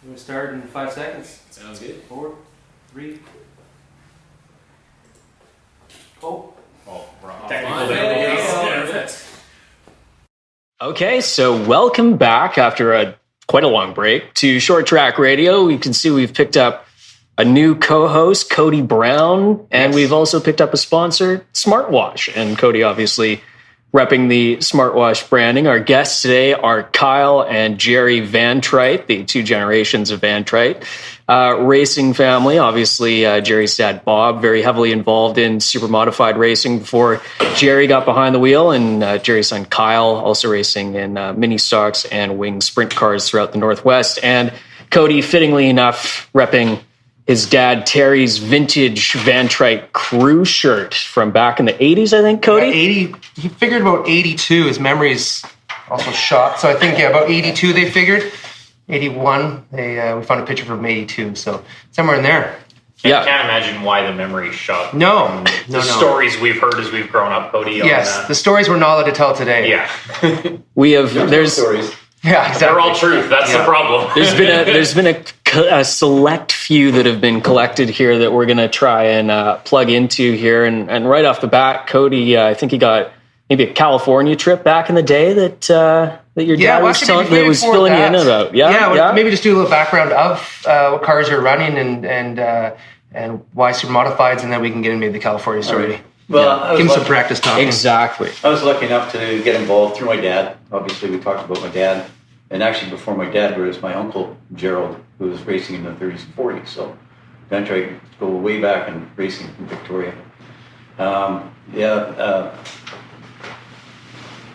We're going to start in 5 seconds. Sounds good. 4, 3. Oh. Wrong. Technical difficulties. Okay, so welcome back after quite a long break to Short Track Radio. You can see we've picked up a new co-host, Cody Brown, and we've also picked up a sponsor, Smartwash. And Cody obviously repping the Smartwash branding. Our guests today are Kyle and Gerry Vantreight, the two generations of Vantreight racing family. Obviously, Gerry's dad, Bob, very heavily involved in super modified racing before Gerry got behind the wheel, and Gerry's son, Kyle, also racing in mini stocks and wing sprint cars throughout the Northwest. And Cody, fittingly enough, repping his dad, Terry's vintage Vantreight crew shirt from back in the 80s, I think, Cody? 80, he figured about 82. His memory's also shot. So I think, about 82 they figured. 81, we found a picture from 82. So somewhere in there. I can't imagine why the memory's shot. No. Stories we've heard as we've grown up, Cody. Yes, the stories we're not allowed to tell today. Yeah. There's stories. Yeah, exactly. They're all truth. That's the problem. There's been a select few that have been collected here that we're going to try and plug into here. And right off the bat, Cody, I think he got maybe a California trip back in the day that your dad was filling you in about. Yeah. Maybe just do a little background of what cars you're running and why super modifieds, and then we can get into maybe the California story. Right. Well, give him some practice talking. Exactly. I was lucky enough to get involved through my dad. Obviously, we talked about my dad. And actually, before my dad, there was my uncle, Gerald, who was racing in the 30s and 40s. So, Vantreight go way back in racing in Victoria. I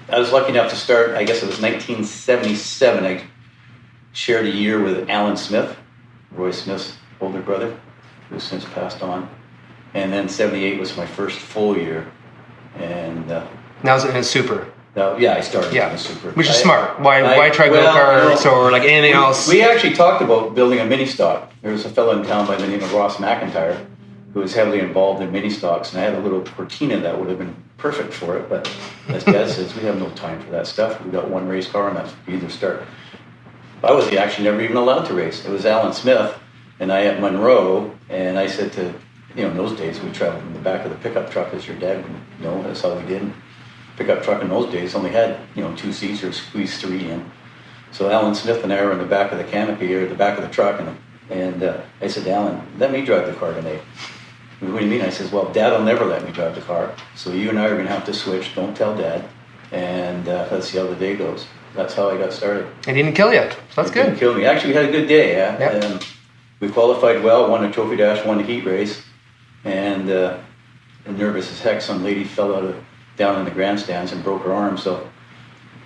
was lucky enough to start, I guess it was 1977. I shared a year with Alan Smith, Roy Smith's older brother, who's since passed on. And then 78 was my first full year. And that was in a super. I started in a super. Which is smart. Why try go-karts or like anything else? We actually talked about building a mini stock. There was a fellow in town by the name of Ross McIntyre who was heavily involved in mini stocks, and I had a little Cortina that would have been perfect for it, but as Dad says, we have no time for that stuff. We got one race car and that's either start. I was actually never even allowed to race. It was Alan Smith and I at Monroe, and I said to, in those days we traveled in the back of the pickup truck, as your dad would know, that's how we did. Pickup truck in those days only had, 2 seats or squeeze 3 in. So Alan Smith and I were in the back of the canopy or the back of the truck, and I said to Alan, let me drive the car tonight. What do you mean? I says, well, Dad will never let me drive the car, so you and I are going to have to switch. Don't tell Dad, and let's see how the day goes. That's how I got started. It didn't kill you. So that's good. Didn't kill me. Actually, we had a good day. Yep. We qualified well, won a trophy dash, won the heat race, and nervous as heck, some lady fell down in the grandstands and broke her arm. So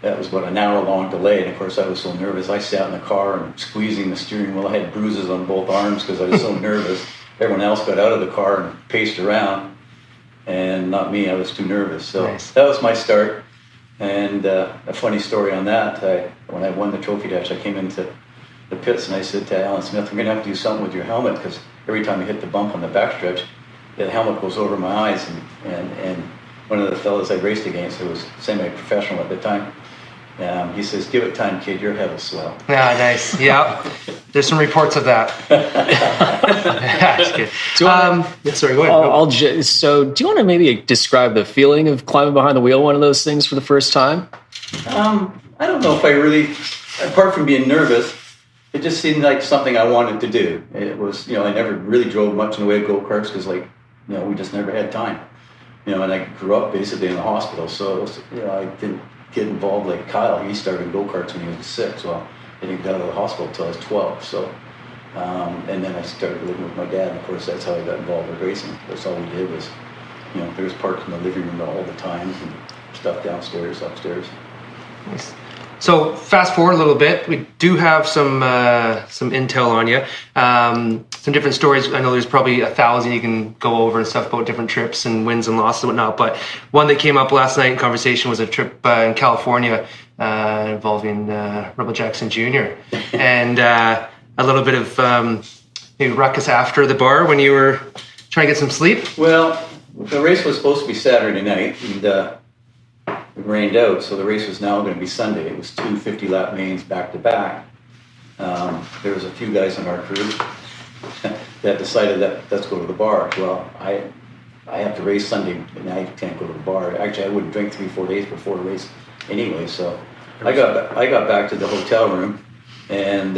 that was about an hour-long delay. And of course, I was so nervous. I sat in the car and squeezing the steering wheel. I had bruises on both arms because I was so nervous. Everyone else got out of the car and paced around, and not me. I was too nervous. So That was my start. And a funny story on that, when I won the trophy dash, I came into the pits and I said to Alan Smith, we're going to have to do something with your helmet, because every time you hit the bump on the backstretch, the helmet goes over my eyes. And one of the fellows I raced against, who was semi-professional at the time, he says, give it time, kid, your head will swell. Ah, nice. Yeah. There's some reports of that. That's good. Sorry, go ahead. So do you want to maybe describe the feeling of climbing behind the wheel, one of those things, for the first time? I don't know if I really, apart from being nervous, it just seemed like something I wanted to do. It was, I never really drove much in the way of go-karts because, we just never had time. And I grew up basically in the hospital, so it was, I didn't get involved like Kyle. He started in go-karts when he was 6. Well, I didn't get out of the hospital until I was 12. So, and then I started living with my dad, and of course that's how I got involved with racing. That's all we did was, there was parks in the living room all the time and stuff downstairs, upstairs. Nice. So fast forward a little bit, we do have some intel on you, some different stories. I know there's probably 1,000 you can go over and stuff about different trips and wins and losses and whatnot, but one that came up last night in conversation was a trip in California involving Rebel Jackson Jr. and a little bit of maybe ruckus after the bar when you were trying to get some sleep. Well, the race was supposed to be Saturday night, and it rained out, so the race was now going to be Sunday. It was 2 50-lap mains back to back. there was a few guys in our crew that decided that let's go to the bar. Well, I have to race Sunday and I can't go to the bar. Actually, I wouldn't drink 3-4 days before the race anyway. So I got back to the hotel room, and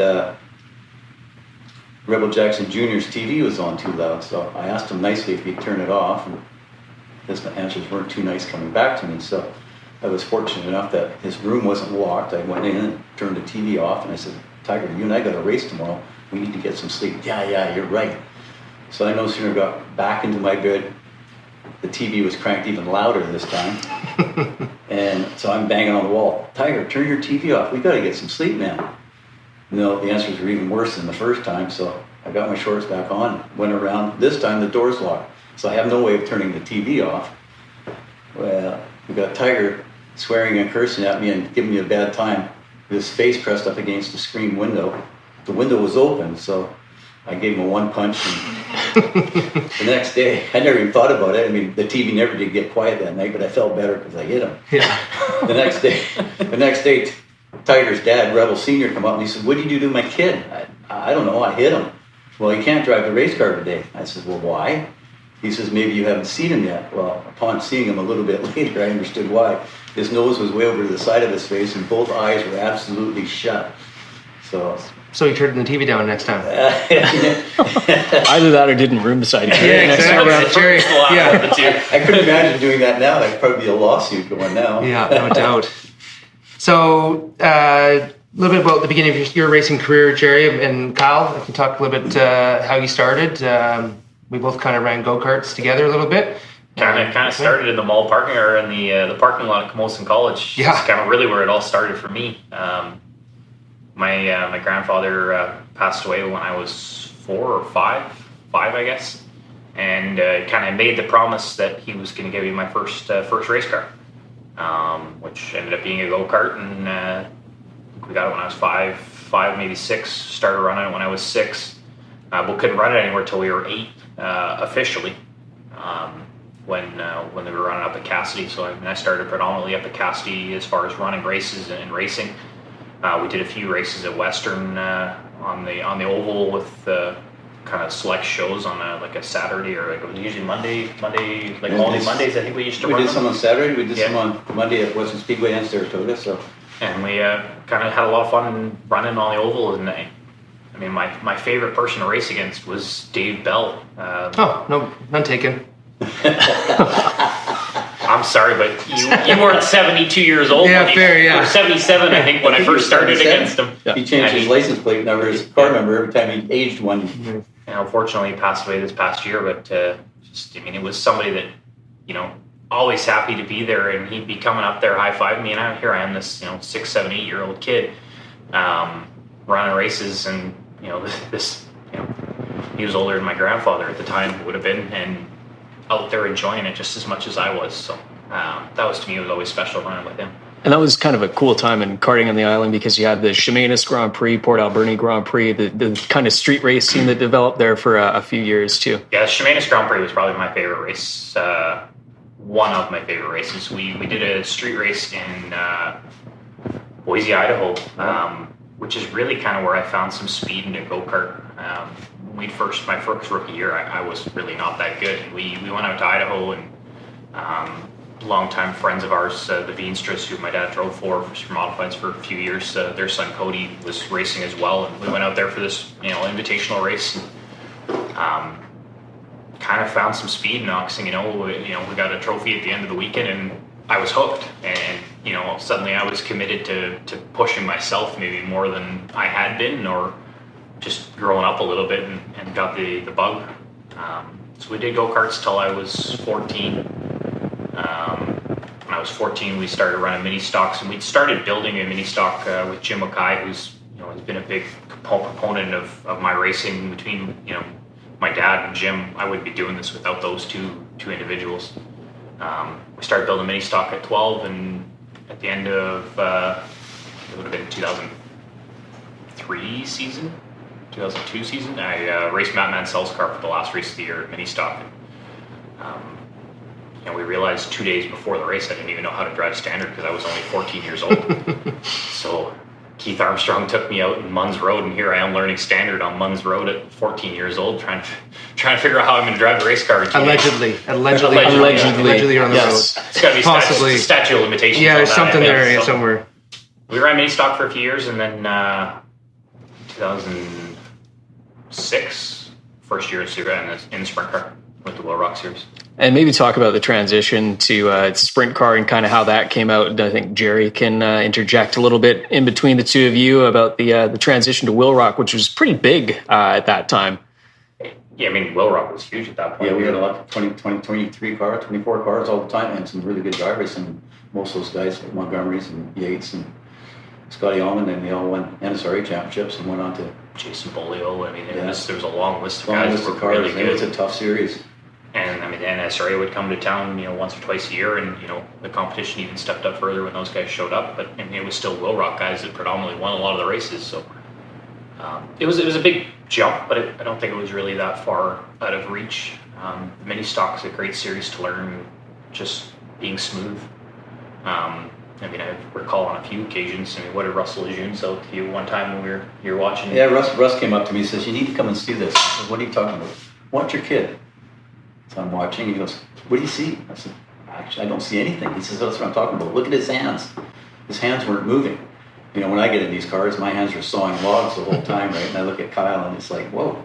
Rebel Jackson Jr.'s TV was on too loud. So I asked him nicely if he'd turn it off, and his answers weren't too nice coming back to me. So I was fortunate enough that his room wasn't locked. I went in and turned the TV off, and I said, "Tiger, you and I got a race tomorrow. We need to get some sleep." Yeah, you're right. So I no sooner got back into my bed, the TV was cranked even louder this time. And so I'm banging on the wall. "Tiger, turn your TV off. We got to get some sleep, man." No, the answers were even worse than the first time. So I got my shorts back on, went around. This time the door's locked. So I have no way of turning the TV off. Well, we got Tiger swearing and cursing at me and giving me a bad time with his face pressed up against the screen window. The window was open, so I gave him a one punch. And the next day, I never even thought about it. I mean, the TV never did get quiet that night, but I felt better because I hit him. Yeah. The next day, Tiger's dad, Rebel Senior, come up and he said, "What did you do to my kid?" I don't know. I hit him. "Well, he can't drive the race car today." I said, "Well, why?" He says, "Maybe you haven't seen him yet." Well, upon seeing him a little bit later, I understood why. His nose was way over to the side of his face, and both eyes were absolutely shut. So you turned the TV down next time. Either that or didn't room beside you. Yeah, exactly. Gerry, Yeah. I couldn't imagine doing that now. There'd probably be a lawsuit going now. Yeah, no doubt. So a little bit about the beginning of your racing career, Gerry and Kyle. If you talk a little bit how you started. We both kind of ran go-karts together a little bit. Kind of started in the mall parking or in the parking lot at Camosun College. Yeah. It's kind of really where it all started for me. My grandfather passed away when I was 4 or 5, I guess, and kind of made the promise that he was going to give me my first race car, which ended up being a go-kart, and we got it when I was 5, maybe 6. Started running it when I was 6, but couldn't run it anymore till we were 8 officially. When they were running up at Cassidy, so I started predominantly up at Cassidy as far as running races and racing. We did a few races at Western on the oval with kind of select shows on a Saturday, or it was usually Monday, like only Mondays. I think we used to. We run did them. some on Saturday. We did some on Monday at Western Speedway and Saratoga. So, and we kind of had a lot of fun running on the oval. And I mean, my favorite person to race against was Dave Bell. No, none taken. I'm sorry, but you weren't 72 years old. Yeah, when fair, yeah. You were 77, I think, when I first started 77. against him. Yeah. he changed his license plate number, his car number, every time he aged one. And unfortunately, he passed away this past year. But it was somebody that, always happy to be there, and he'd be coming up there high-fiving me, and here I am, this 6, 7, 8-year-old kid, running races, and he was older than my grandfather at the time would have been, and out there enjoying it just as much as I was. So that was, to me, it was always special running with him. And that was kind of a cool time in karting on the island, because you had the Chemainus Grand Prix, Port Alberni Grand Prix, the kind of street race scene that developed there for a few years too. Yeah, Chemainus Grand Prix was probably my favorite race. One of my favorite races. We did a street race in Boise, Idaho, which is really kind of where I found some speed in a go-kart. My first rookie year, I was really not that good. We went out to Idaho, and longtime friends of ours, the Vantreights, who my dad drove for modifieds for a few years, their son Cody was racing as well, and we went out there for this invitational race, and kind of found some speed. Next thing we got a trophy at the end of the weekend, and I was hooked, and suddenly I was committed to pushing myself maybe more than I had been, or just growing up a little bit, and got the bug. So we did go-karts till I was 14. When I was 14, we started running mini stocks, and we started building a mini stock with Jim Mackay, who's has been a big component of my racing. Between my dad and Jim, I wouldn't be doing this without those two individuals. We started building mini stock at 12, and at the end of it would have been 2002 season, I raced Matt Mansell's car for the last race of the year at mini stock. And we realized 2 days before the race I didn't even know how to drive standard, because I was only 14 years old. So Keith Armstrong took me out in Munns Road, and here I am learning standard on Munns Road at 14 years old, trying to figure out how I'm going to drive a race car. Allegedly you're on the Yes. road. It's got to be Possibly. statute of limitations. Yeah, on there's that, something I think. there So somewhere. we ran mini stock for a few years, and then 2006, first year in the sprint car with the Will Rock Series. And maybe talk about the transition to sprint car and kind of how that came out. I think Gerry can interject a little bit in between the two of you about the transition to Will Rock, which was pretty big at that time. Yeah, I mean, Will Rock was huge at that point. Yeah, we had a lot of 23 cars, 24 cars all the time, and some really good drivers. And most of those guys, like Montgomery's and Yates and Scotty Allman, and they all won NSRA championships and went on to Jason Bolio. I mean, there Yeah. was a long list of long guys list that of were cars. really And it was good. a tough series. And I mean, the NSRA would come to town, once or twice a year, and the competition even stepped up further when those guys showed up. But I mean, it was still Will Rock guys that predominantly won a lot of the races. So it was a big jump, but I don't think it was really that far out of reach. Mini stock's a great series to learn just being smooth. I mean, I recall on a few occasions. I mean, what did Russell Lejeune say to you one time when you were watching? Yeah, Russ came up to me and says, "You need to come and see this." I said, "What are you talking about?" "Watch your kid." So I'm watching. He goes, "What do you see?" I said, "Actually, I don't see anything." He says, "That's what I'm talking about. Look at his hands. His hands weren't moving." When I get in these cars, my hands are sawing logs the whole time, right? And I look at Kyle, and it's like, whoa.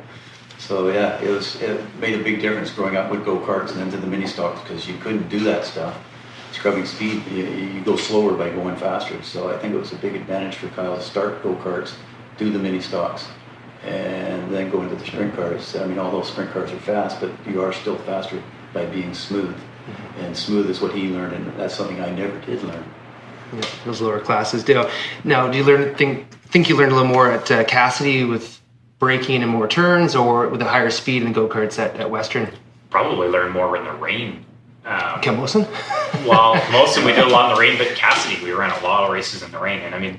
So yeah, it made a big difference growing up with go-karts and into the mini stocks, because you couldn't do that stuff. Scrubbing speed, you go slower by going faster. So I think it was a big advantage for Kyle to start go-karts, do the mini stocks, and then go into the sprint cars. I mean, all those sprint cars are fast, but you are still faster by being smooth. And smooth is what he learned, and that's something I never did learn. Yeah, those lower classes do. Now, do you think you learned a little more at Cassidy with braking and more turns, or with a higher speed in the go-karts at Western? Probably learned more in the rain. Kilmosen? Well, most of them we did a lot in the rain, but Cassidy, we ran a lot of races in the rain. And I mean,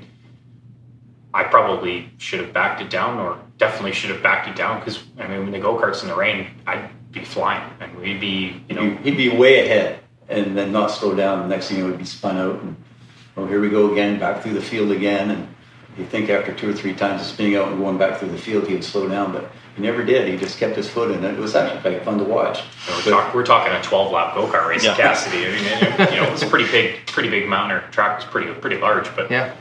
I probably should have backed it down, or definitely should have backed it down, because I mean, when the go-karts in the rain, I'd be flying, and we'd be, He'd be way ahead and then not slow down. The next thing, it would be spun out, and here we go again, back through the field again. And you think after 2 or 3 times of spinning out and going back through the field, he would slow down, but he never did. He just kept his foot in it. It was actually quite fun to watch. We're talking a 12-lap go-kart race at Cassidy. I mean, it was a pretty big mountain. Our track was pretty large, but yeah.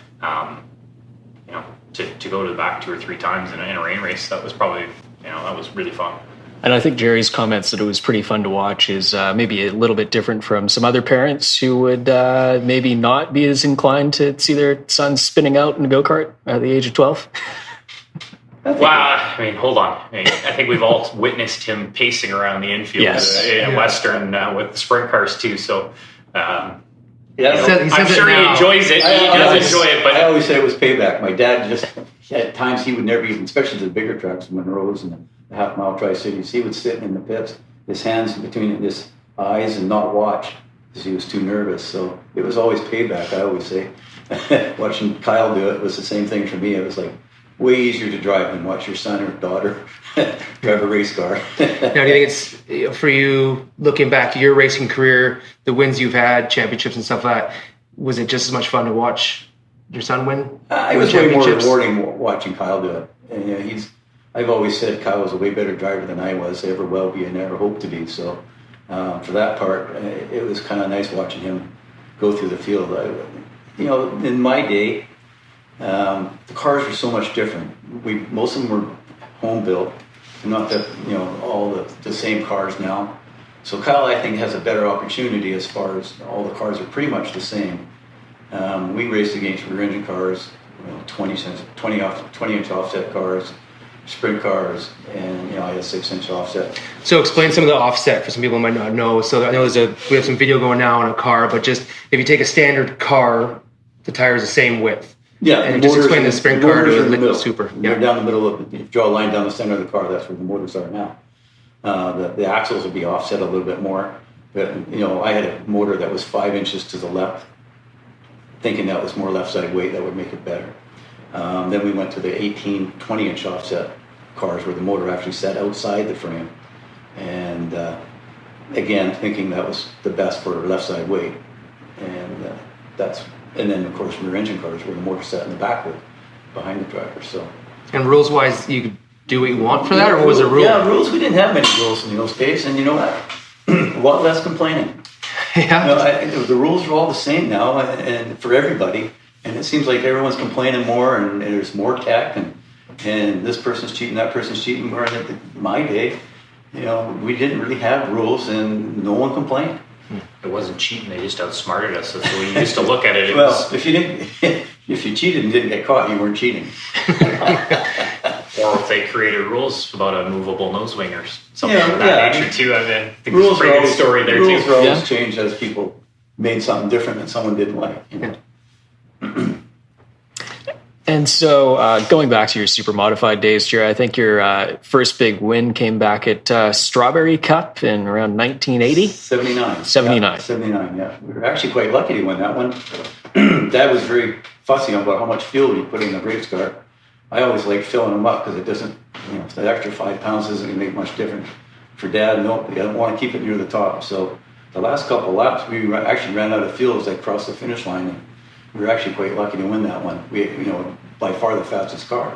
To go to the back 2 or 3 times in a rain race, that was probably, that was really fun. And I think Gerry's comments that it was pretty fun to watch is maybe a little bit different from some other parents who would maybe not be as inclined to see their sons spinning out in a go-kart at the age of 12. Wow, I mean, hold on. I think we've all witnessed him pacing around the infield in Western with the sprint cars too. So, Yeah, I'm sure he enjoys it. He does enjoy it, but I always say it was payback. My dad just, at times, he would never even, especially the bigger tracks, Monroe's and the half-mile Tri-Cities, he would sit in the pits, his hands between his eyes, and not watch because he was too nervous. So it was always payback, I always say. Watching Kyle do it was the same thing for me. It was like way easier to drive than watch your son or daughter drive a race car. Now, do you think it's, for you, looking back to your racing career, the wins you've had, championships and stuff like that, was it just as much fun to watch your son win? It was way more rewarding watching Kyle do it. And I've always said Kyle was a way better driver than I was, ever will be, and never hope to be. So for that part, it was kind of nice watching him go through the field. In my day, the cars were so much different. Most of them were home built, not that all the same cars now. So Kyle, I think, has a better opportunity as far as all the cars are pretty much the same. We raced against rear engine cars, 20-inch offset cars, sprint cars, and I had a 6-inch offset. So explain some of the offset for some people who might not know. So I know we have some video going now on a car, but just if you take a standard car, the tire is the same width. Yeah, and just explain the sprint car to the liquid super. They're down the middle of. If you draw a line down the center of the car, that's where the motors are now. The axles will be offset a little bit more, but I had a motor that was 5 inches to the left, thinking that was more left side weight, that would make it better. Then we went to the 18, 20-inch offset cars where the motor actually sat outside the frame, and again thinking that was the best for left side weight, and then of course rear engine cars where the motor sat in the back with behind the driver. So. And rules wise, you could do what you want for that, or what was the rule? Yeah, rules. We didn't have many rules in those days, and you know what? A lot less complaining. Yeah. You know, the rules are all the same now, and for everybody. And it seems like everyone's complaining more, and there's more tech, and this person's cheating, that person's cheating. Where in my day, you know, we didn't really have rules, and no one complained. It wasn't cheating; they just outsmarted us. That's the way you used to look at it. Well, if you cheated and didn't get caught, you weren't cheating. Or if they created rules about a movable nose wing or something of that I nature mean, too. I mean, I think rules there's a pretty good story there rules too. are always changed as people made something different that someone didn't like. You know? And so, going back to your super modified days, Gerry, I think your first big win came back at Strawberry Cup in around 1980? 79. 79. Yeah, 79, yeah. We were actually quite lucky to win that one. Dad was very fussy about how much fuel you put in the race car. I always like filling them up because it doesn't, you know, the extra 5 pounds isn't going to make much difference. For Dad, no, you don't want to keep it near the top. So the last couple of laps, we actually ran out of fuel as I crossed the finish line. And we were actually quite lucky to win that one. We, you know, by far the fastest car.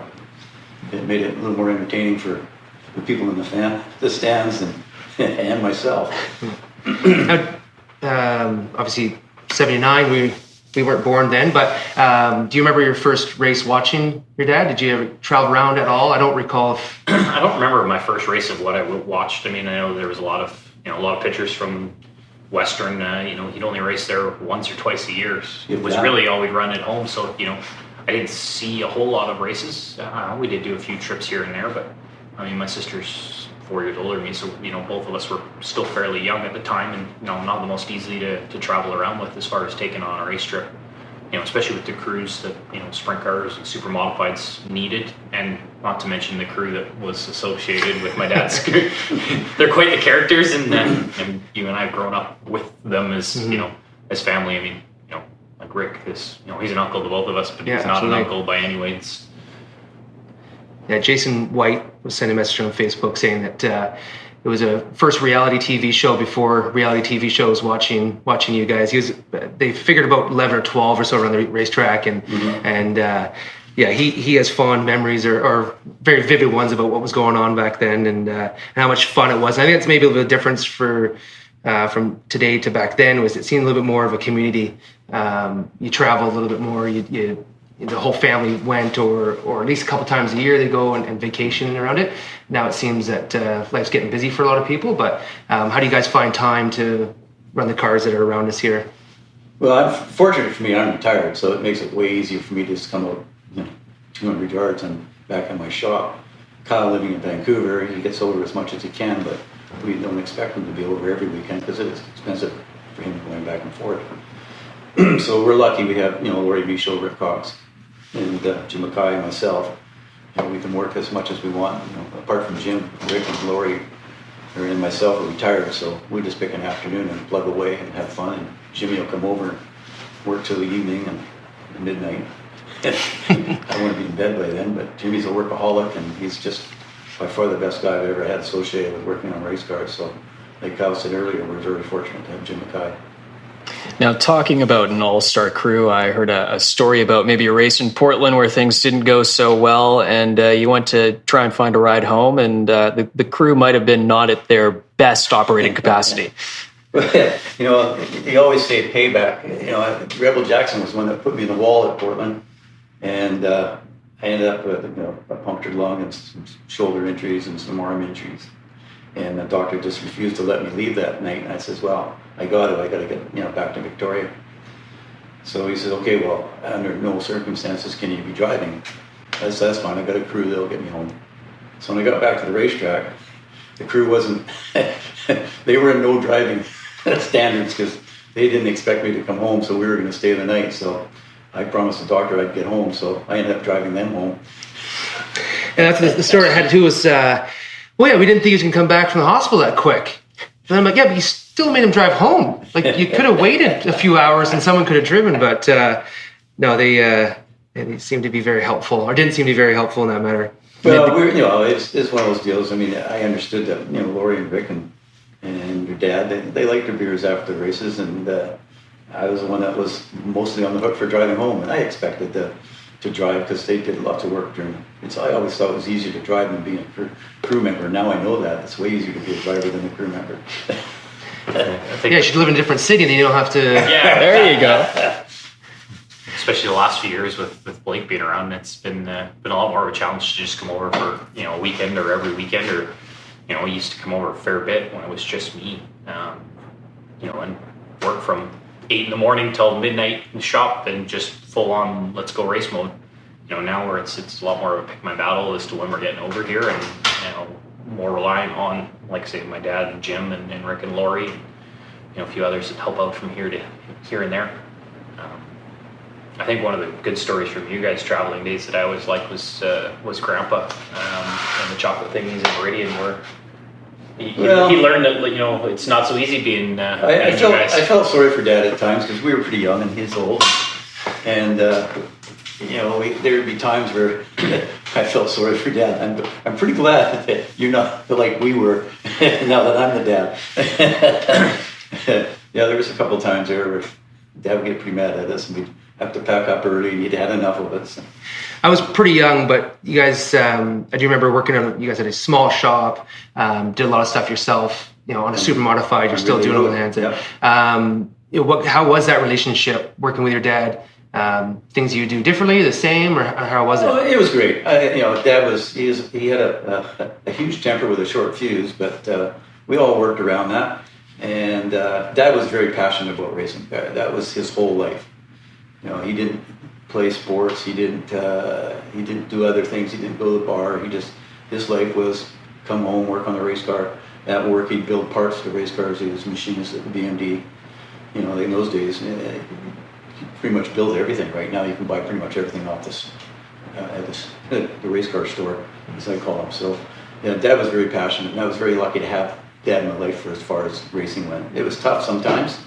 It made it a little more entertaining for the people in the stands, and myself. Obviously, 79, we weren't born then, but do you remember your first race watching your dad? Did you ever travel around at all? I don't recall if... I don't remember my first race of what I watched. I mean, I know there was a lot of pictures from Western. You know, he'd only race there once or twice a year. It was really all we'd run at home. So, you know, I didn't see a whole lot of races. We did do a few trips here and there, but I mean, my sister's 4 years older than me, so you know, both of us were still fairly young at the time, and you know, not the most easy to travel around with as far as taking on a race trip. You know, especially with the crews that, you know, sprint cars and super modifieds needed, and not to mention the crew that was associated with my dad's crew. They're quite the characters, and you and I have grown up with them as you know, as family. I mean, you know, like Rick is, you know, he's an uncle to both of us, but he's not an uncle by any means. Yeah, Jason White was sending a message on Facebook saying that it was a first reality TV show before reality TV shows watching you guys. They figured about 11 or 12 or so around the racetrack, and he has fond memories or very vivid ones about what was going on back then, and how much fun it was. And I think that's maybe a little bit of difference for from today to back then. Was it seemed a little bit more of a community. You travel a little bit more. The whole family went, or at least a couple times a year they go and vacation around it. Now it seems that life's getting busy for a lot of people, but how do you guys find time to run the cars that are around us here? Well, fortunately for me, I'm retired, so it makes it way easier for me to just come out, you know, 200 yards and back in my shop. Kyle living in Vancouver, he gets over as much as he can, but we don't expect him to be over every weekend because it's expensive for him going back and forth. So we're lucky we have, you know, Laurie Michaud, Rick Cox, and Jim Mackay and myself. You know, we can work as much as we want. You know, apart from Jim, Rick and Laurie, and myself are retired, so we just pick an afternoon and plug away and have fun. And Jimmy will come over and work till the evening and midnight. I want to be in bed by then, but Jimmy's a workaholic, and he's just by far the best guy I've ever had associated with working on race cars. So, like Kyle said earlier, we're very fortunate to have Jim Mackay. Now, talking about an all-star crew, I heard a story about maybe a race in Portland where things didn't go so well, and you went to try and find a ride home, and the crew might have been not at their best operating capacity. You know, they always say payback. You know, Rebel Jackson was one that put me in the wall at Portland, and I ended up with, you know, a punctured lung and some shoulder injuries and some arm injuries. And the doctor just refused to let me leave that night. And I says, well, I got to get, you know, back to Victoria. So he says, okay, well, under no circumstances can you be driving. I said, that's fine. I got a crew that'll get me home. So when I got back to the racetrack, the crew wasn't, they were in no driving standards because they didn't expect me to come home. So we were going to stay the night. So I promised the doctor I'd get home. So I ended up driving them home. And that's the story I had too was, well, yeah, we didn't think he was going to come back from the hospital that quick. And I'm like, yeah, but you still made him drive home. Like, you could have waited a few hours and someone could have driven, but no, they seemed to be very helpful, or didn't seem to be very helpful in that matter. Well, you know, it's one of those deals. I mean, I understood that, you know, Laurie and Rick and your dad, they liked their beers after the races, and I was the one that was mostly on the hook for driving home, and I expected to to drive because they did lots of work during. I always thought it was easier to drive than being a crew member. Now I know that it's way easier to be a driver than a crew member. I think You should live in a different city, and you don't have to. yeah, There you go. especially the last few years with Blake being around, it's been a lot more of a challenge to just come over for a weekend or every weekend, or we used to come over a fair bit when it was just me, and work from 8 a.m. till midnight in the shop and just full on let's go race mode. Now where it's a lot more of a pick my battle as to when we're getting over here, and more reliant on, like say, my dad and Jim and Rick and Lori, a few others that help out from here and there. I think one of the good stories from you guys traveling days that I always liked was Grandpa and the chocolate thingies in Meridian, where he learned that it's not so easy being. I felt sorry for Dad at times because we were pretty young and he's old, and there would be times where I felt sorry for Dad. I'm pretty glad that you're not like we were now that I'm the dad. Yeah, there was a couple of times there where Dad would get pretty mad at us and we'd have to pack up early and he'd had enough of it. So. I was pretty young, but you guys, I do remember working you guys had a small shop, did a lot of stuff yourself, on a super modified, you're still doing it with hands. Yeah. How was that relationship working with your dad? Things you do differently, the same, or how was it? Oh, it was great. Dad he had a huge temper with a short fuse, but we all worked around that. And Dad was very passionate about racing. That was his whole life. He didn't play sports. He didn't do other things. He didn't go to the bar. His life was come home, work on the race car. At work, he'd build parts for race cars. He was machinist at the BMD. In those days, he pretty much built everything. Right now, you can buy pretty much everything off the race car store, as I call them. So, Dad was very passionate, and I was very lucky to have Dad in my life for as far as racing went. It was tough sometimes.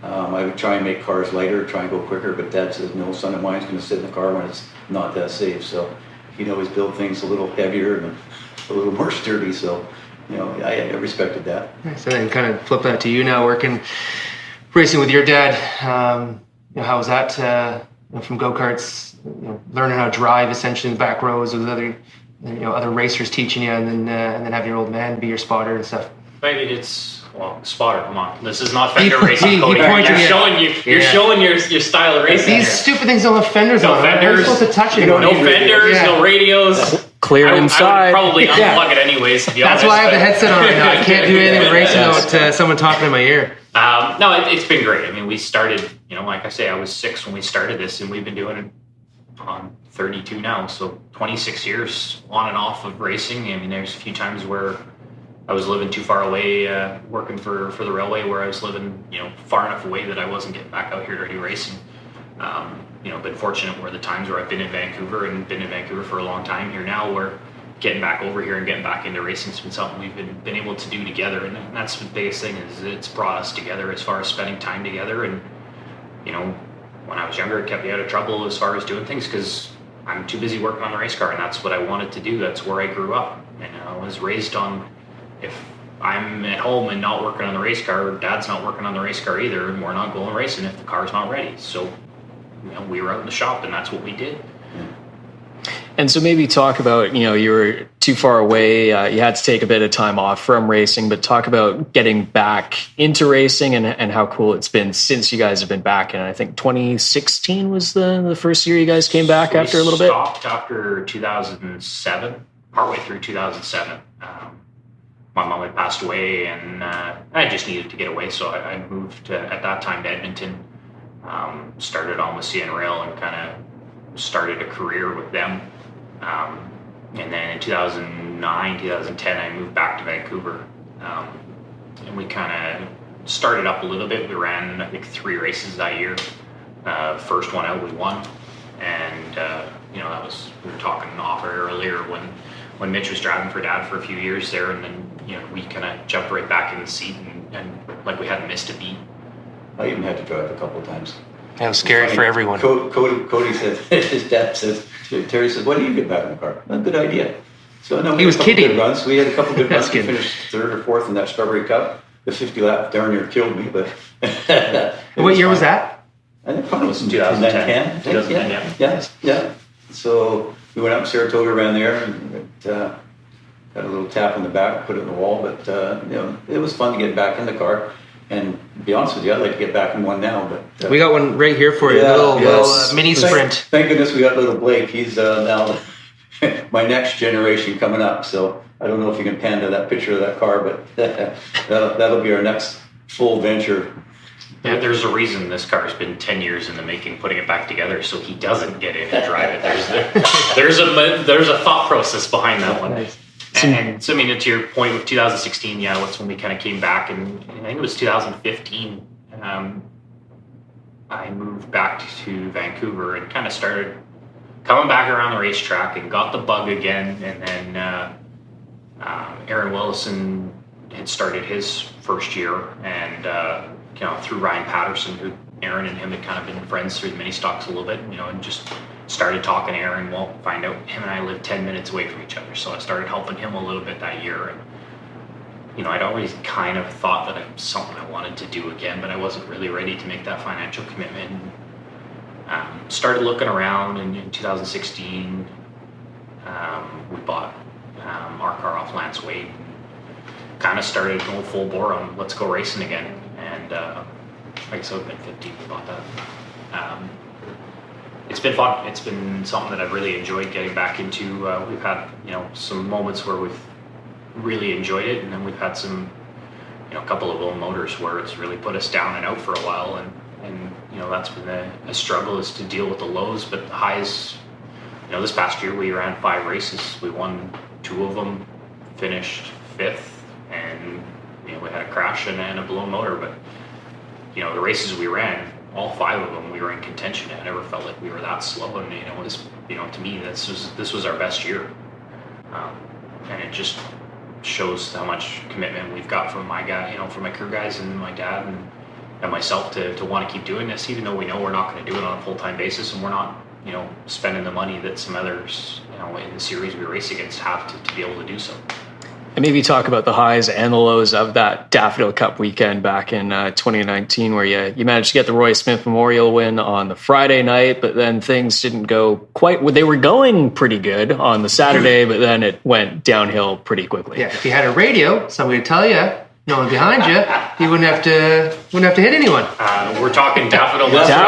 I would try and make cars lighter, try and go quicker, but Dad said, no son of mine's going to sit in the car when it's not that safe. So he'd always build things a little heavier and a little more sturdy. So, I respected that. So then kind of flip that to you now, racing with your dad. How was that from Go-Karts, learning how to drive essentially in the back rows with other racers teaching you, and then have your old man be your spotter and stuff? I mean, spotter. Come on, this is not fender racing, Cody. You're Yeah. showing your style of racing. These stupid things don't have fenders No on. fenders. How are you supposed to touch it? No fenders, no radios. Clear I would inside. probably unplug it anyways. To be That's honest, why I have the but- headset on right now. I can't do anything with racing without someone talking in my ear. No, it's been great. I mean, we started, like I say, I was 6 when we started this, and we've been doing it on 32 now. So 26 years on and off of racing. I mean, there's a few times where I was living too far away, working for the railway, where I was living, far enough away that I wasn't getting back out here to do racing. Been fortunate where the times where I've been in Vancouver and been in Vancouver for a long time here now, where getting back over here and getting back into racing has been something we've been able to do together. And that's the biggest thing, is it's brought us together as far as spending time together. And, when I was younger, it kept me out of trouble as far as doing things, because I'm too busy working on the race car, and that's what I wanted to do. That's where I grew up. And I was raised on, if I'm at home and not working on the race car, Dad's not working on the race car either, and we're not going racing if the car's not ready. So, we were out in the shop, and that's what we did. And so maybe talk about, you were too far away. You had to take a bit of time off from racing, but talk about getting back into racing and how cool it's been since you guys have been back. And I think 2016 was the first year you guys came back after a little bit. We stopped after 2007, partway through 2007. My mom had passed away, and I just needed to get away. So I moved at that time to Edmonton, started on with CN Rail, and kind of started a career with them. And then in 2009, 2010, I moved back to Vancouver. And we kind of started up a little bit. We ran, I think, 3 races that year. First one out, we won. And, that was, we were talking off air earlier when Mitch was driving for Dad for a few years there. And then, we kind of jumped right back in the seat and like we hadn't missed a beat. I even had to drive a couple of times. That was scary for everyone. Cody said, his dad says, Terry said, "Why do you get back in the car?" Well, good idea. So no, He was kidding. Good runs. We had a couple good runs. We kidding. finished 3rd or 4th in that Strawberry Cup. The 50 lap darn near killed me, but What year was that? I think probably was in 2010. 2010. 2010, Yeah. So we went up to Saratoga, ran there, and got a little tap on the back, put it in the wall. But it was fun to get back in the car. And to be honest with you, I'd like to get back in one now. But we got one right here for you, yeah, little mini sprint. Thank goodness we got little Blake. He's now my next generation coming up. So I don't know if you can pan to that picture of that car, but that'll be our next full venture. Yeah, there's a reason this car's been 10 years in the making, putting it back together, so he doesn't get in and drive it. There's a thought process behind that one. Nice. And so, I mean, to your point with 2016, that's when we kind of came back, and I think it was 2015. I moved back to Vancouver and kind of started coming back around the racetrack and got the bug again. And then Aaron Willison had started his first year, and through Ryan Patterson, who Aaron and him had kind of been friends through the mini stocks a little bit, and just started talking to Aaron. Well, find out him and I live 10 minutes away from each other, so I started helping him a little bit that year. And I'd always kind of thought that it was something I wanted to do again, but I wasn't really ready to make that financial commitment. Started looking around, and in 2016, we bought our car off Lance Wade. Kind of started going full bore on let's go racing again. And I guess it would have been 15 we bought that. It's been fun. It's been something that I've really enjoyed getting back into. We've had some moments where we've really enjoyed it, and then we've had some a couple of low motors where it's really put us down and out for a while, and that's been a struggle, is to deal with the lows. But the highs, this past year we ran 5 races. We won 2 of them, finished 5th, and we had a crash and a blown motor. But the races we ran, all 5 of them, we were in contention. I never felt like we were that slow, and to me this was our best year, and it just shows how much commitment we've got from my guy, from my crew guys and my dad and myself to want to keep doing this, even though we know we're not going to do it on a full-time basis, and we're not spending the money that some others in the series we race against have to be able to do so. And maybe talk about the highs and the lows of that Daffodil Cup weekend back in 2019, where you managed to get the Roy Smith Memorial win on the Friday night, but then things didn't go quite. They were going pretty good on the Saturday, but then it went downhill pretty quickly. Yeah, if you had a radio, somebody would tell you, no one behind you, you wouldn't have to hit anyone. We're talking Daffodil. Yeah.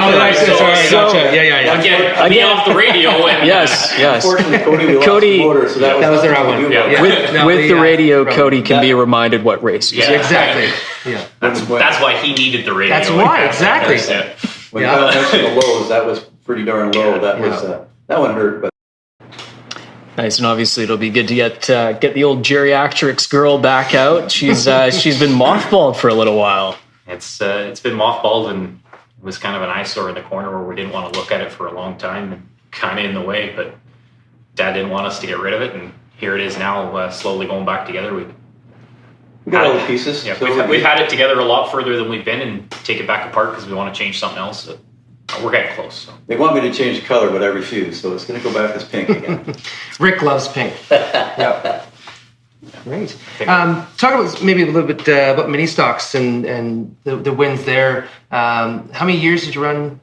Off the radio. And, yes. Unfortunately, Cody, we lost the motor, so that was the wrong one. Yeah. With the radio, Cody can be reminded what race he's in. Exactly. Yeah. That's why he needed the radio. That's why, exactly. When Kyle mentioned the lows, that was pretty darn low. That one hurt, but. Nice, and obviously it'll be good to get the old geriatrics girl back out. She's been mothballed for a little while. It's been mothballed, and it was kind of an eyesore in the corner where we didn't want to look at it for a long time, and kind of in the way. But Dad didn't want us to get rid of it, and here it is now, slowly going back together. We got all the pieces. Yeah, we've had it together a lot further than we've been, and take it back apart because we want to change something else. So we're getting close. So. They want me to change the color, but I refuse, so it's going to go back as pink again. Rick loves pink. Yeah. Great. Talk about maybe a little bit about mini stocks and the wins there. How many years did you run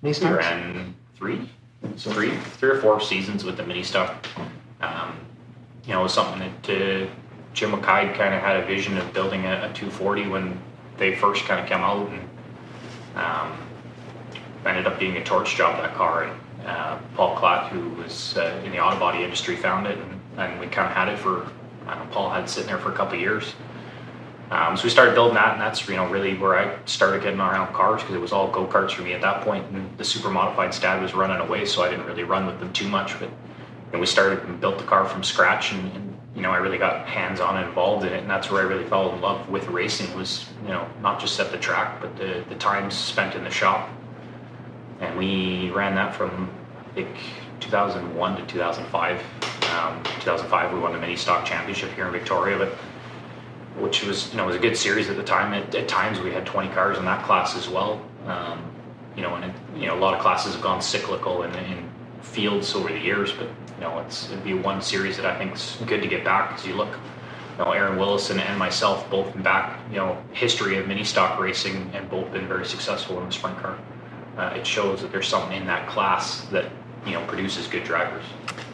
mini stocks? We ran 3 or 4 seasons with the mini stock. It was something that Jim McKay kind of had a vision of building a 240 when they first kind of came out, and ended up being a torch job, that car. And Paul Klatt, who was in the auto body industry, found it, and we kind of had it for, Paul had it sitting there for a couple of years. So we started building that, and that's really where I started getting around cars, because it was all go-karts for me at that point, and the super modified stab was running away, so I didn't really run with them too much. But we started and built the car from scratch, and I really got hands-on and involved in it, and that's where I really fell in love with racing, was not just at the track, but the time spent in the shop. And we ran that from, I think, 2001 to 2005. 2005, we won the mini stock championship here in Victoria, which was, was a good series at the time. At times, we had 20 cars in that class as well. And a lot of classes have gone cyclical in fields over the years, but it'd be one series that I think is good to get back, because you look, Aaron Willison and myself both been back, history of mini stock racing, and both been very successful in the sprint car. It shows that there's something in that class that produces good drivers.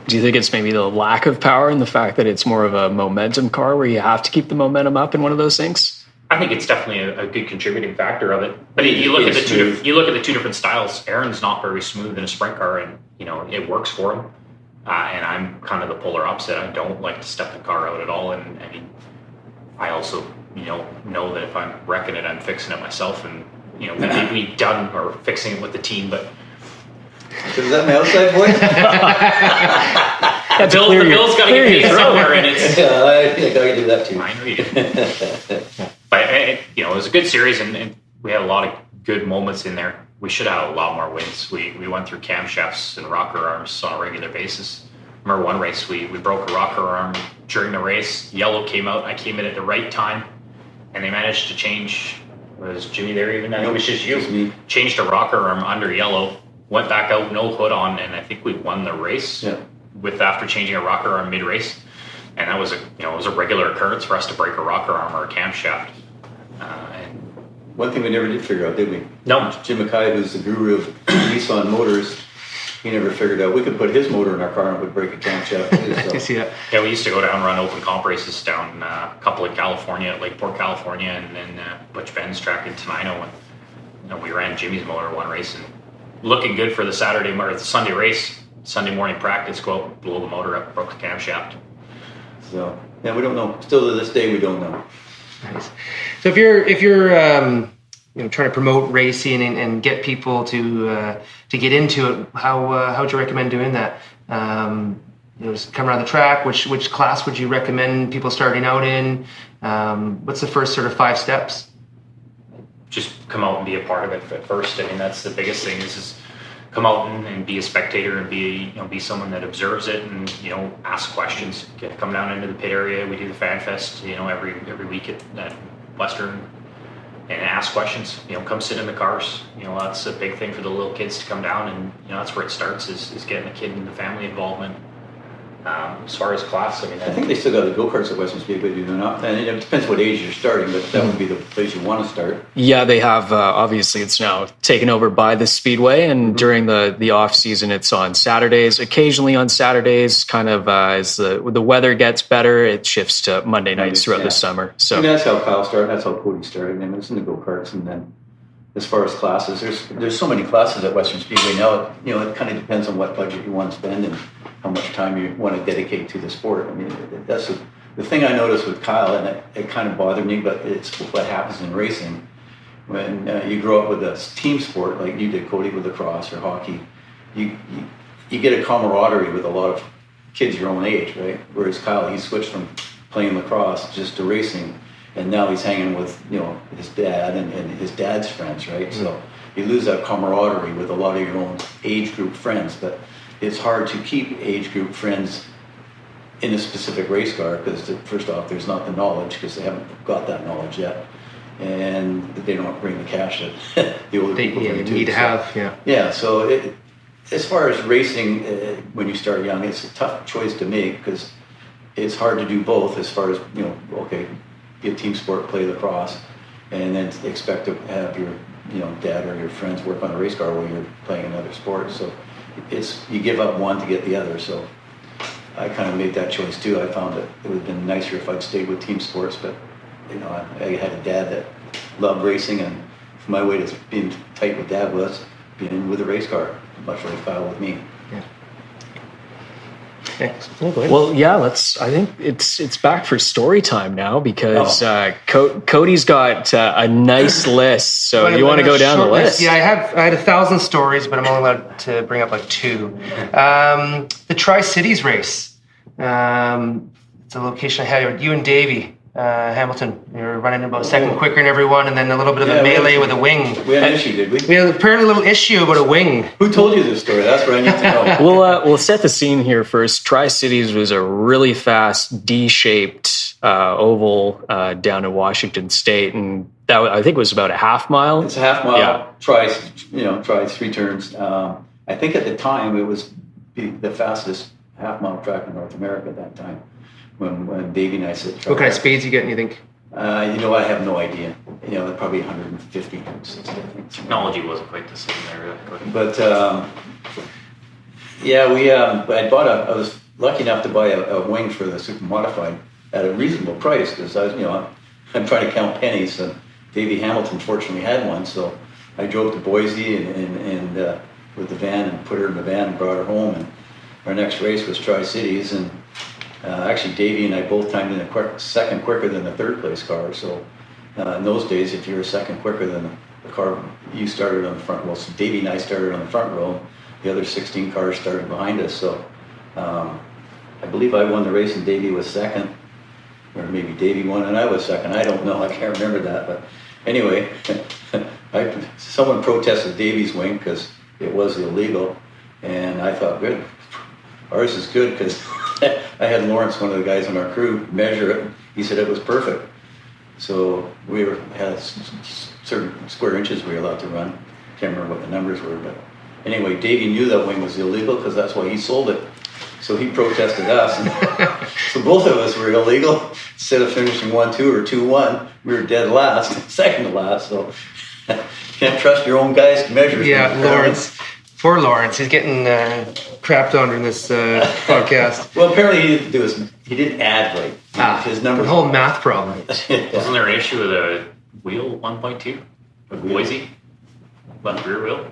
Do you think it's maybe the lack of power and the fact that it's more of a momentum car where you have to keep the momentum up in one of those things? I think it's definitely a good contributing factor of it. But you look at the two different styles. Aaron's not very smooth in a sprint car, and it works for him. And I'm kind of the polar opposite. I don't like to step the car out at all. And I mean, I also know that if I'm wrecking it, I'm fixing it myself. And we done or fixing it with the team, but. So is that my outside voice? The bill's got to get paid somewhere, and it's. Yeah, I think I can do that too. I know you do. But it was a good series, and we had a lot of good moments in there. We should have had a lot more wins. We went through camshafts and rocker arms on a regular basis. Remember one race we broke a rocker arm during the race. Yellow came out. I came in at the right time, and they managed to change. Was Jimmy there even? I think it was just you. Just me. Changed a rocker arm under yellow. Went back out, no hood on, and I think we won the race with after changing a rocker arm mid-race. And that was it was a regular occurrence for us to break a rocker arm or a camshaft. And one thing we never did figure out, did we? No. Jim Mackay, who's the guru of Nissan motors, he never figured out we could put his motor in our car and it would break a camshaft too. So. Yeah, we used to go down and run open comp races down a couple in California, at Lakeport, California, and then Butch Ben's track in Tenino. And we ran Jimmy's motor one race and looking good for the Saturday or the Sunday race. Sunday morning practice, go out, blow the motor up, broke the camshaft. So yeah, we don't know. Still to this day, we don't know. Nice. So if you're trying to promote racing and get people to get into it, how would you recommend doing that? Just come around the track. Which class would you recommend people starting out in? What's the first sort of 5 steps? Just come out and be a part of it at first. I mean, that's the biggest thing is come out and be a spectator and be someone that observes it and ask questions. Come down into the pit area. We do the Fan Fest every week at Western and ask questions. Come sit in the cars. That's a big thing for the little kids to come down, and that's where it starts is getting the kid and the family involvement. As far as class, I think they still got the Go-Karts at Western Speedway, do they not? And it depends what age you're starting, but that would be the place you want to start. Yeah, they have. Obviously, it's now taken over by the Speedway, and during the off season, it's on Saturdays. Occasionally on Saturdays, kind of as the weather gets better, it shifts to Monday nights throughout the summer. So and that's how Kyle started. That's how Cody started. And it was in the Go-Karts, and then as far as classes, there's so many classes at Western Speedway now. It kind of depends on what budget you want to spend and how much time you want to dedicate to the sport. I mean, that's the thing I noticed with Kyle, and it kind of bothered me, but it's what happens in racing. When you grow up with a team sport, like you did, Cody, with lacrosse or hockey, you get a camaraderie with a lot of kids your own age, right? Whereas Kyle, he switched from playing lacrosse just to racing, and now he's hanging with his dad and his dad's friends, right? Mm-hmm. So you lose that camaraderie with a lot of your own age group friends, but it's hard to keep age group friends in a specific race car because first off, there's not the knowledge because they haven't got that knowledge yet, and they don't bring the cash that the older people need to have. Yeah. So as far as racing, when you start young, it's a tough choice to make because it's hard to do both. As far as be a team sport, play lacrosse, and then expect to have your dad or your friends work on a race car while you're playing another sport. So you give up one to get the other. So I kind of made that choice too. I found that it would have been nicer if I'd stayed with team sports, but I had a dad that loved racing, and my way to being tight with dad was being with a race car, much like Kyle with me. Well, yeah. I think it's back for story time now because Cody's got a nice list. So you want to go down the list? Yeah, I had 1,000 stories, but I'm only allowed to bring up like 2. The Tri-Cities race. It's a location I had. You and Davey Hamilton. You're running about a second quicker than everyone, and then a little bit of a melee with a wing. We had an issue, did we? We had apparently a little issue about a wing. Who told you this story? That's what I need to know. We'll set the scene here first. Tri-Cities was a really fast D-shaped oval down in Washington State, and that I think was about a half mile. It's a half mile. Yeah. Tries 3 turns. I think at the time it was the fastest half mile track in North America at that time. When Davey and I said, what kind of speeds you getting, you think? I have no idea. Probably 150, 160, I think. Technology wasn't quite the same there. But Yeah, I was lucky enough to buy a wing for the super modified at a reasonable price because I'm trying to count pennies. And Davey Hamilton fortunately had one, so I drove to Boise and with the van and put her in the van and brought her home. And our next race was Tri-Cities, and actually Davey and I both timed in a second quicker than the third place car. So in those days, if you were a second quicker than the car, you started on the front row. So Davey and I started on the front row. The other 16 cars started behind us. So I believe I won the race and Davey was second. Or maybe Davey won and I was second. I don't know. I can't remember that. But anyway, someone protested Davey's wing because it was illegal. And I thought, good. Ours is good because I had Lawrence, one of the guys on our crew, measure it. He said it was perfect. So we had certain square inches we were allowed to run. Can't remember what the numbers were, but anyway, Davey knew that wing was illegal because that's why he sold it. So he protested us. And so both of us were illegal. Instead of finishing 1-2 or 2-1, we were dead last, second to last. So can't trust your own guys to measure. Yeah, Lawrence. Poor Lawrence. He's getting crapped on in this podcast. Well, apparently he didn't add right. His numbers. The whole math problem. Wasn't there an issue with a wheel 1.2 with Boise? Left rear wheel?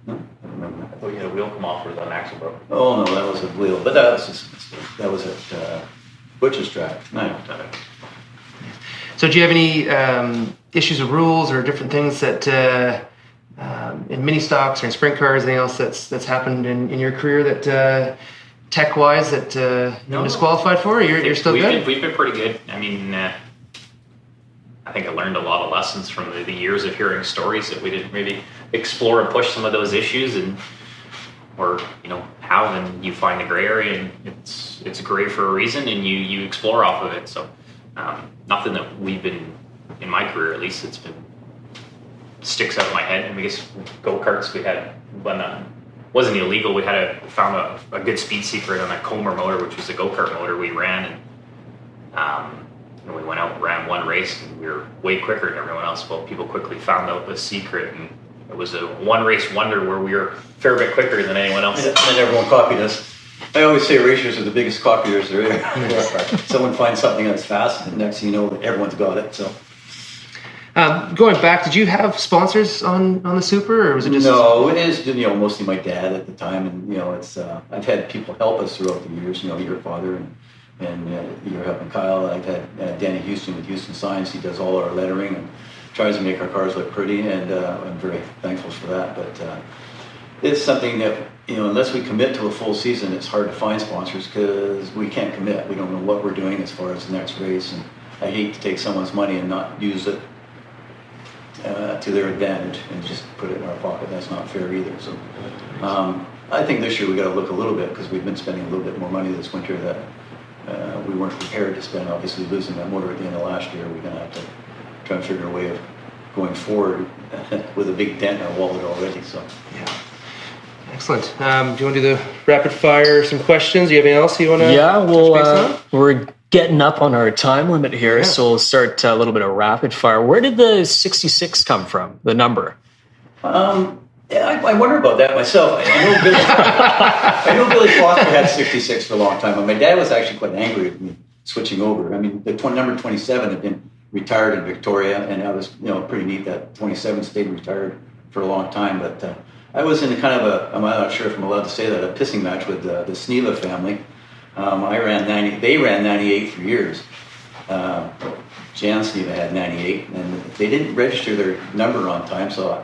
No, I don't remember that. I thought you had a wheel come off where the axle broke. Oh no, that was a wheel, but that was at Butch's track. No. So do you have any issues with rules or different things that in mini stocks or in sprint cars, anything else that's happened in your career that tech wise that you're disqualified for? Or you're still good? We've been pretty good. I mean, I think I learned a lot of lessons from the years of hearing stories that we didn't really explore and push some of those issues, or have, and you find the gray area, and it's gray for a reason, and you explore off of it. So nothing that we've been, in my career at least, it's been sticks out in my head. And I guess go-karts we had when wasn't illegal. We found a good speed secret on a Comer motor, which was a go-kart motor we ran, and we went out and ran one race, and we were way quicker than everyone else. Well, people quickly found out the secret, and it was a one race wonder where we were a fair bit quicker than anyone else. And everyone copied us. I always say racers are the biggest copiers there is. Someone finds something that's fast, and next thing you know, everyone's got it. So, going back, did you have sponsors on the Super, or was it just? No, it is mostly my dad at the time, and it's I've had people help us throughout the years. Your father and you're helping Kyle. I've had Danny Houston with Houston Signs. He does all our lettering and tries to make our cars look pretty, and I'm very thankful for that. But it's something that unless we commit to a full season, it's hard to find sponsors because we can't commit. We don't know what we're doing as far as the next race, and I hate to take someone's money and not use it to their advantage and just put it in our pocket. That's not fair either. So I think this year we got to look a little bit because we've been spending a little bit more money this winter that we weren't prepared to spend. Obviously, losing that motor at the end of last year, we're going to have to try and figure a way of going forward with a big dent in our wallet already. So yeah. Excellent. Do you want to do the rapid fire, some questions? Do you have anything else you want to? Yeah, well, we're getting up on our time limit here, so we'll start a little bit of rapid fire. Where did the 66 come from, the number? I wonder about that myself. I know Billy Foster had 66 for a long time, and my dad was actually quite angry at me switching over. I mean, the number 27 had been retired in Victoria, and that was pretty neat that 27 stayed retired for a long time. But I was in kind of I'm not sure if I'm allowed to say that, a pissing match with the Sneva family. I ran 90. They ran 98 for years. Jan Sneva had 98, and they didn't register their number on time, so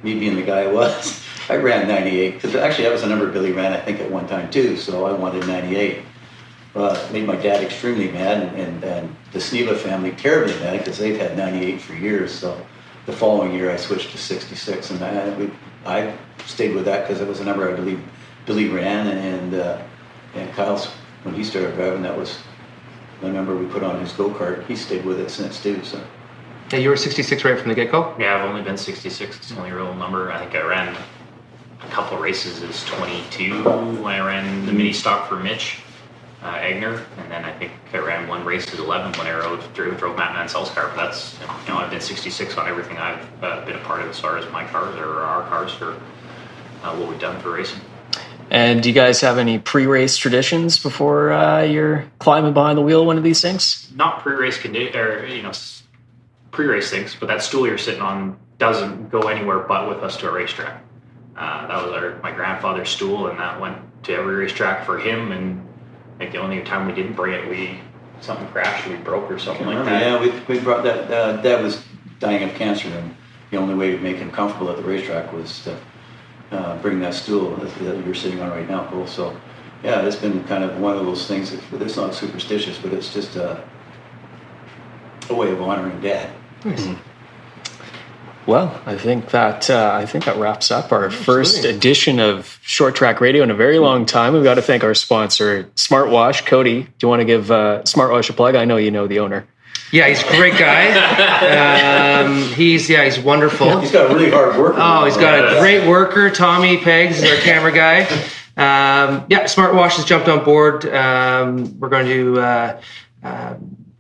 me being the guy I was, I ran 98, because actually that was a number Billy ran, I think, at one time too, so I wanted 98. It made my dad extremely mad, and the Sneva family terribly mad, because they've had 98 for years, so the following year I switched to 66, and I stayed with that because it was a number I believe Billy ran, and Kyle's, when he started driving, that was the number we put on his go-kart. He stayed with it since too, so. Yeah, you were 66 right from the get-go? Yeah, I've only been 66. It's the only real number. I think I ran a couple of races as 22 when I ran the mini stock for Mitch Egner, and then I think I ran one race as 11 when I drove Matt Mansell's car. But that's I've been 66 on everything I've been a part of as far as my cars or our cars for what we've done for racing. And do you guys have any pre-race traditions before you're climbing behind the wheel of one of these things? Not pre-race pre-race things, but that stool you're sitting on doesn't go anywhere but with us to a racetrack. That was my grandfather's stool, and that went to every racetrack for him. And I think the only time we didn't bring it, something crashed or we broke or something like that. Yeah, we brought that. Dad was dying of cancer, and the only way to make him comfortable at the racetrack was to bring that stool that you're sitting on right now, Cole. So, yeah, it's been kind of one of those things that's not superstitious, but it's just a way of honoring Dad. Mm-hmm. Well, I think that wraps up our first edition of Short Track Radio in a very long time. We've got to thank our sponsor, Smartwash. Cody, do you want to give Smartwash a plug? I know you know the owner. Yeah, he's a great guy. He's wonderful. He's got a really hard worker. Oh, he's got a great worker. Tommy Peggs is our camera guy. Smartwash has jumped on board. We're going to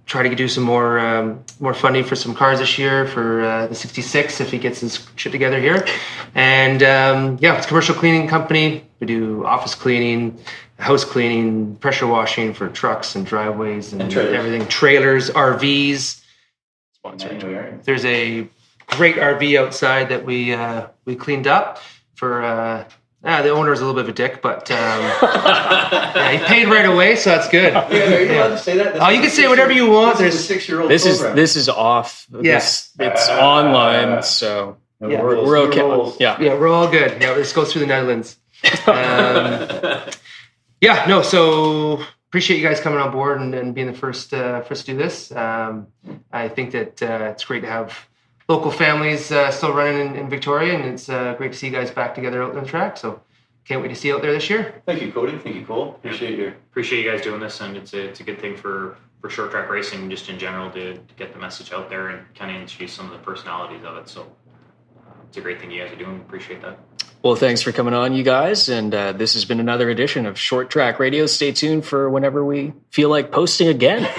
try to do some more funding for some cars this year for the 66 if he gets his shit together here. And it's a commercial cleaning company. We do office cleaning, house cleaning, pressure washing for trucks and driveways and everything. Trailers, RVs. There's a great RV outside that we cleaned up for. The owner's a little bit of a dick, but he paid right away, so that's good. Yeah, are you allowed to say that? You can say whatever you want. There's a 6-year-old program. This is off. Yes, it's online, so we're okay. Yeah, we're all good. Yeah, let's go through the Netherlands. So appreciate you guys coming on board and being the first to do this. I think that it's great to have local families still running in Victoria, and it's great to see you guys back together out on the track. So can't wait to see you out there this year. Thank you, Cody. Thank you, Cole. Appreciate you guys doing this, and it's a good thing for short track racing just in general to get the message out there and kind of introduce some of the personalities of it. So it's a great thing you guys are doing. Appreciate that. Well, thanks for coming on, you guys. And this has been another edition of Short Track Radio. Stay tuned for whenever we feel like posting again.